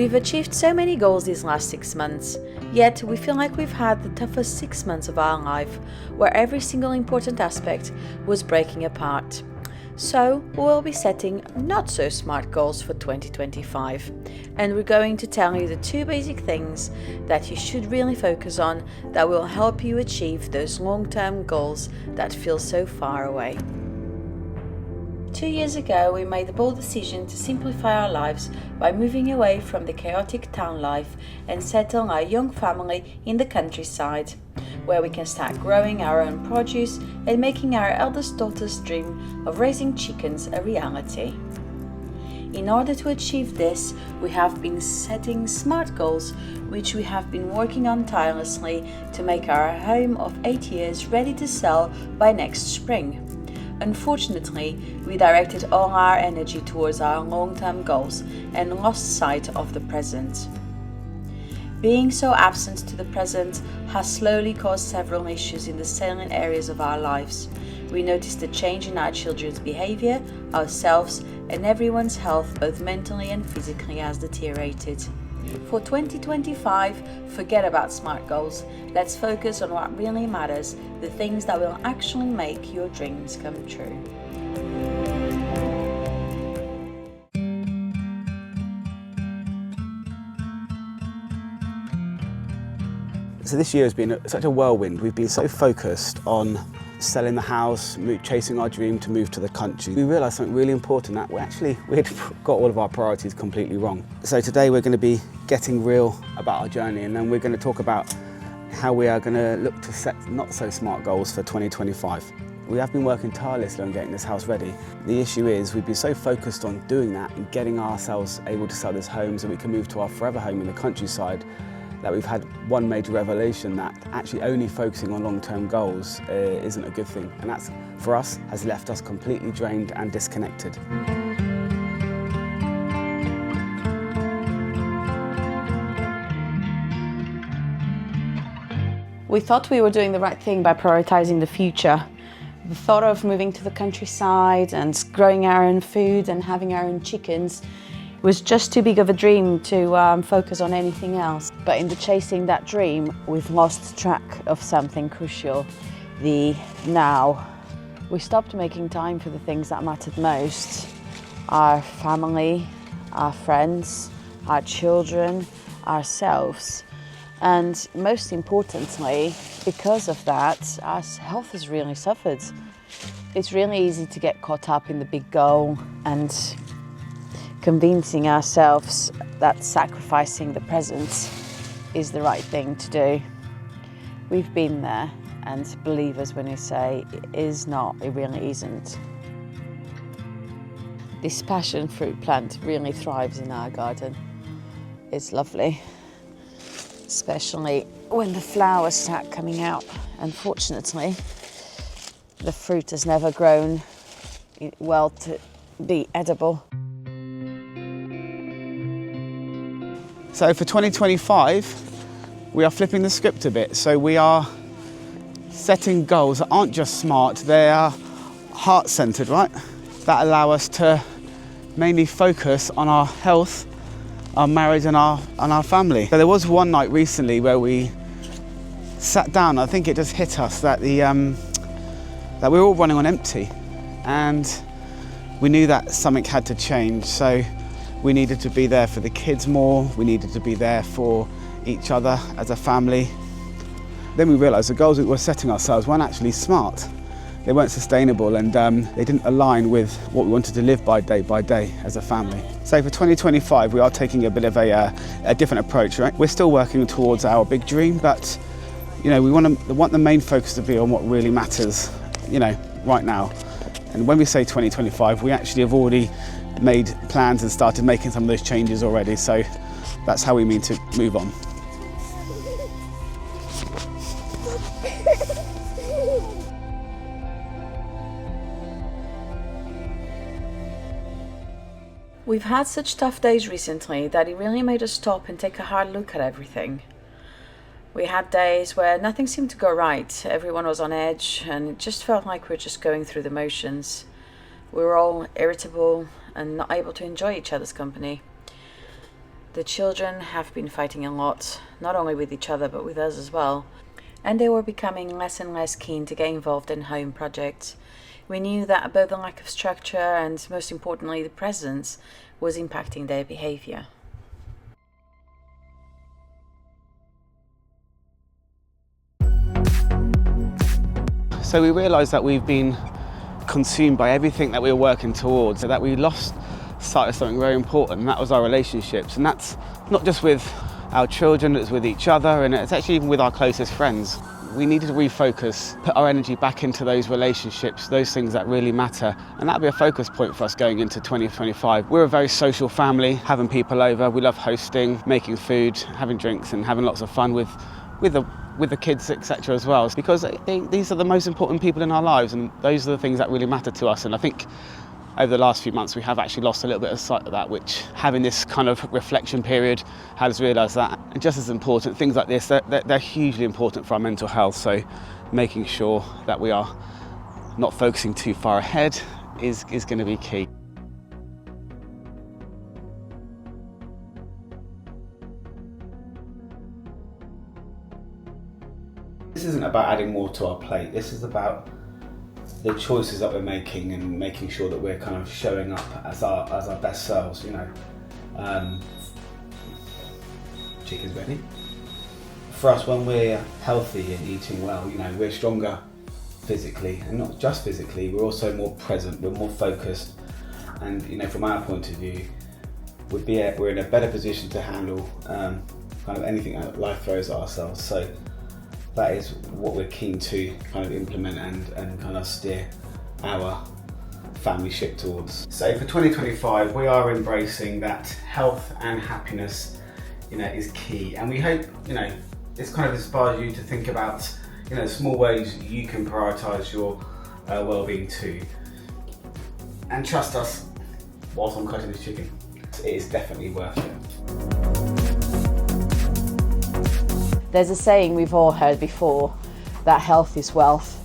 We've achieved so many goals these last 6 months, yet we feel like we've had the toughest 6 months of our life, where every single important aspect was breaking apart. So we'll be setting not so smart goals for 2025, and we're going to tell you the 2 basic things that you should really focus on that will help you achieve those long-term goals that feel so far away. 2 years ago, we made the bold decision to simplify our lives by moving away from the chaotic town life and settle our young family in the countryside, where we can start growing our own produce and making our eldest daughter's dream of raising chickens a reality. In order to achieve this, we have been setting smart goals, which we have been working on tirelessly to make our home of 8 years ready to sell by next spring. Unfortunately, we directed all our energy towards our long-term goals and lost sight of the present. Being so absent to the present has slowly caused several issues in the salient areas of our lives. We noticed a change in our children's behavior, ourselves, and everyone's health, both mentally and physically, has deteriorated. For 2025, forget about smart goals. Let's focus on what really matters, the things that will actually make your dreams come true. So this year has been such a whirlwind. We've been so focused on selling the house, chasing our dream to move to the country. We realised something really important, that we'd got all of our priorities completely wrong. So today we're going to be getting real about our journey, and then we're going to talk about how we are going to look to set not so smart goals for 2025. We have been working tirelessly on getting this house ready. The issue is we've been so focused on doing that and getting ourselves able to sell this home so we can move to our forever home in the countryside, that we've had one major revelation that actually only focusing on long-term goals isn't a good thing, and that's, for us, has left us completely drained and disconnected. We thought we were doing the right thing by prioritizing the future. The thought of moving to the countryside and growing our own food and having our own chickens was just too big of a dream to focus on anything else. But in the chasing that dream, we've lost track of something crucial, the now. We stopped making time for the things that mattered most: our family, our friends, our children, ourselves. And most importantly, because of that, our health has really suffered. It's really easy to get caught up in the big goal and convincing ourselves that sacrificing the present is the right thing to do. We've been there, and believe us when we say it is not, it really isn't. This passion fruit plant really thrives in our garden. It's lovely, especially when the flowers start coming out. Unfortunately, the fruit has never grown well to be edible. So for 2025, we are flipping the script a bit. So we are setting goals that aren't just smart, they are heart-centered, right? That allow us to mainly focus on our health, our marriage and our family. So there was one night recently where we sat down. I think it just hit us that that we're all running on empty, and we knew that something had to change. So we needed to be there for the kids more. We needed to be there for each other as a family. Then we realised the goals we were setting ourselves weren't actually smart. They weren't sustainable, and they didn't align with what we wanted to live by day as a family. So for 2025, we are taking a bit of a different approach, right? We're still working towards our big dream, but we want the main focus to be on what really matters, right now. And when we say 2025, we actually have already made plans and started making some of those changes already. So that's how we mean to move on. We've had such tough days recently that it really made us stop and take a hard look at everything. We had days where nothing seemed to go right. Everyone was on edge, and it just felt like we were just going through the motions. We were all irritable and not able to enjoy each other's company. The children have been fighting a lot, not only with each other but with us as well, and they were becoming less and less keen to get involved in home projects. We knew that both the lack of structure and, most importantly, the presence was impacting their behaviour. So we realised that we've been consumed by everything that we were working towards, so that we lost sight of something very important, and that was our relationships. And that's not just with our children, it's with each other, and it's actually even with our closest friends. We needed to refocus, put our energy back into those relationships, those things that really matter, and that'll be a focus point for us going into 2025. We're a very social family, having people over, we love hosting, making food, having drinks and having lots of fun with the kids, etc. as well, because these are the most important people in our lives, and those are the things that really matter to us. And I think over the last few months we have actually lost a little bit of sight of that, which having this kind of reflection period has realised that. And just as important, things like this, they're hugely important for our mental health, so making sure that we are not focusing too far ahead is going to be key. This isn't about adding more to our plate, this is about the choices that we're making and making sure that we're kind of showing up as our best selves, you know. Chicken's ready. For us, when we're healthy and eating well, you know, we're stronger physically, and not just physically, we're also more present, we're more focused, and you know, from our point of view, we're in a better position to handle kind of anything that life throws at ourselves. So that is what we're keen to kind of implement and kind of steer our family ship towards. So for 2025, we are embracing that health and happiness, you know, is key. And we hope, you know, this kind of inspires you to think about, you know, small ways you can prioritise your well-being too. And trust us, whilst I'm cutting this chicken, it is definitely worth it. There's a saying we've all heard before, that health is wealth,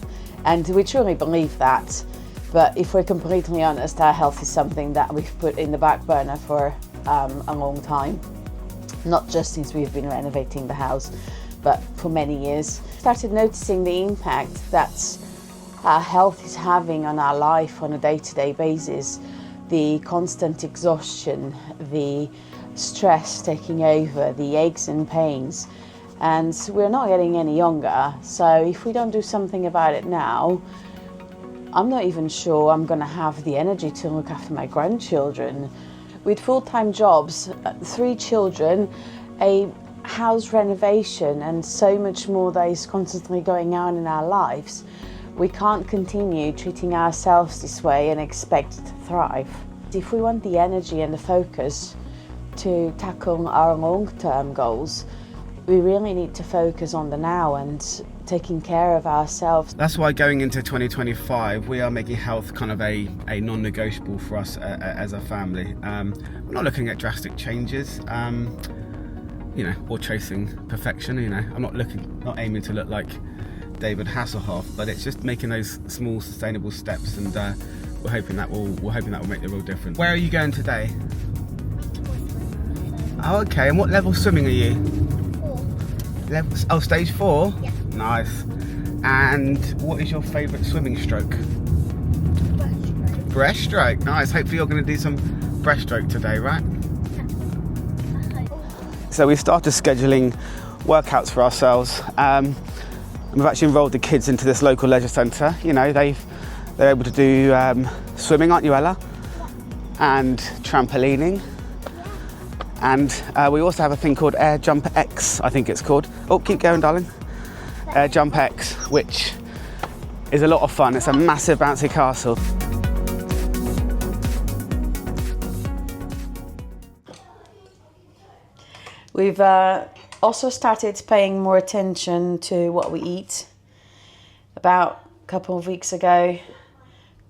and we truly believe that. But if we're completely honest, our health is something that we've put in the back burner for a long time. Not just since we've been renovating the house, but for many years. Started noticing the impact that our health is having on our life on a day-to-day basis. The constant exhaustion, the stress taking over, the aches and pains. And we're not getting any younger, so if we don't do something about it now, I'm not even sure I'm going to have the energy to look after my grandchildren. With full-time jobs, 3 children, a house renovation and so much more that is constantly going on in our lives, we can't continue treating ourselves this way and expect to thrive. If we want the energy and the focus to tackle our long-term goals, we really need to focus on the now and taking care of ourselves. That's why going into 2025, we are making health kind of a non-negotiable for us as a family. We're not looking at drastic changes, you know, or chasing perfection. You know, I'm not aiming to look like David Hasselhoff, but it's just making those small, sustainable steps, and we're hoping that will make the real difference. Where are you going today? Oh, okay. And what level swimming are you? Oh, stage 4? Yeah. Nice. And what is your favourite swimming stroke? Breaststroke. Breaststroke, nice. Hopefully you're going to do some breaststroke today, right? So we started scheduling workouts for ourselves. We've actually enrolled the kids into this local leisure centre. You know, they're able to do swimming, aren't you, Ella? And trampolining. And we also have a thing called Air Jump X, I think it's called. Oh, keep going, darling. Air Jump X, which is a lot of fun. It's a massive bouncy castle. We've also started paying more attention to what we eat. About a couple of weeks ago,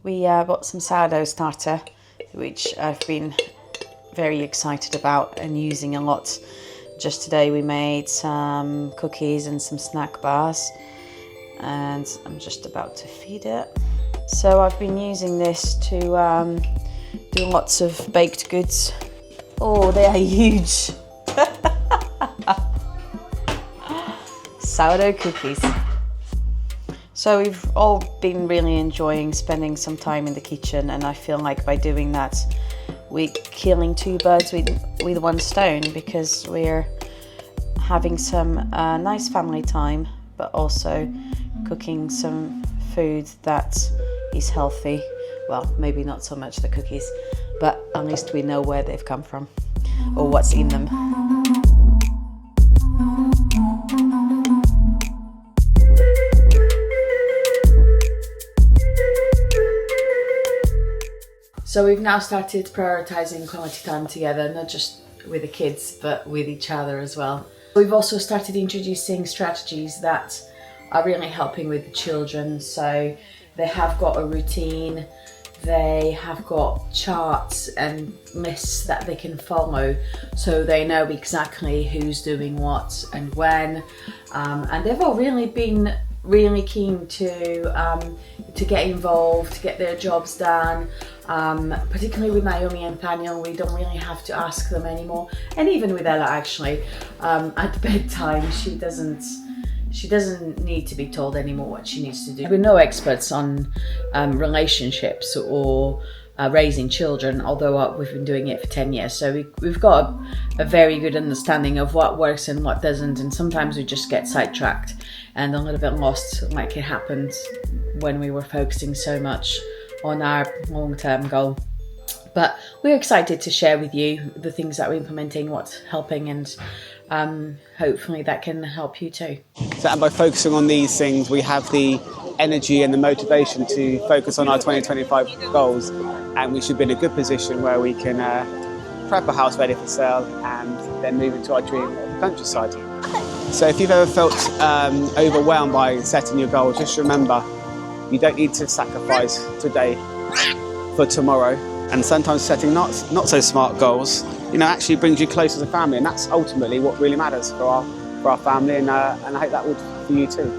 we bought some sourdough starter, which I've been very excited about and using a lot. Just today we made some cookies and some snack bars, and I'm just about to feed it. So I've been using this to do lots of baked goods. Oh, they are huge. sourdough cookies. So we've all been really enjoying spending some time in the kitchen, and I feel like by doing that we're killing two birds with one stone, because we're having some nice family time, but also cooking some food that is healthy. Well, maybe not so much the cookies, but at least we know where they've come from or what's in them. So we've now started prioritizing quality time together, not just with the kids, but with each other as well. We've also started introducing strategies that are really helping with the children. So they have got a routine, they have got charts and lists that they can follow, so they know exactly who's doing what and when. And they've all really been really keen to get involved, to get their jobs done. Particularly with Naomi and Daniel, we don't really have to ask them anymore. And even with Ella, actually, at bedtime, she doesn't need to be told anymore what she needs to do. We're no experts on relationships or raising children, although we've been doing it for 10 years. So we've got a very good understanding of what works and what doesn't. And sometimes we just get sidetracked and a little bit lost, like it happened when we were focusing so much on our long-term goal. But we're excited to share with you the things that we're implementing, what's helping, and hopefully that can help you too. So, and by focusing on these things, we have the energy and the motivation to focus on our 2025 goals, and we should be in a good position where we can prep a house ready for sale and then move into our dream of the countryside. So if you've ever felt overwhelmed by setting your goals, just remember, you don't need to sacrifice today for tomorrow. And sometimes setting not so smart goals, actually brings you closer as a family, and that's ultimately what really matters for our family, and I hope that would for you too.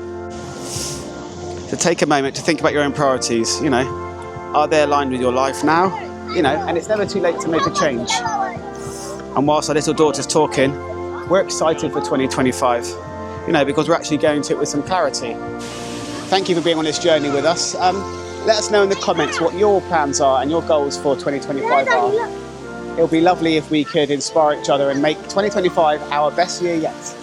So take a moment to think about your own priorities. Are they aligned with your life now? And it's never too late to make a change. And whilst our little daughter's talking, we're excited for 2025, because we're actually going to it with some clarity. Thank you for being on this journey with us. Let us know in the comments what your plans are and your goals for 2025 are. It'll be lovely if we could inspire each other and make 2025 our best year yet.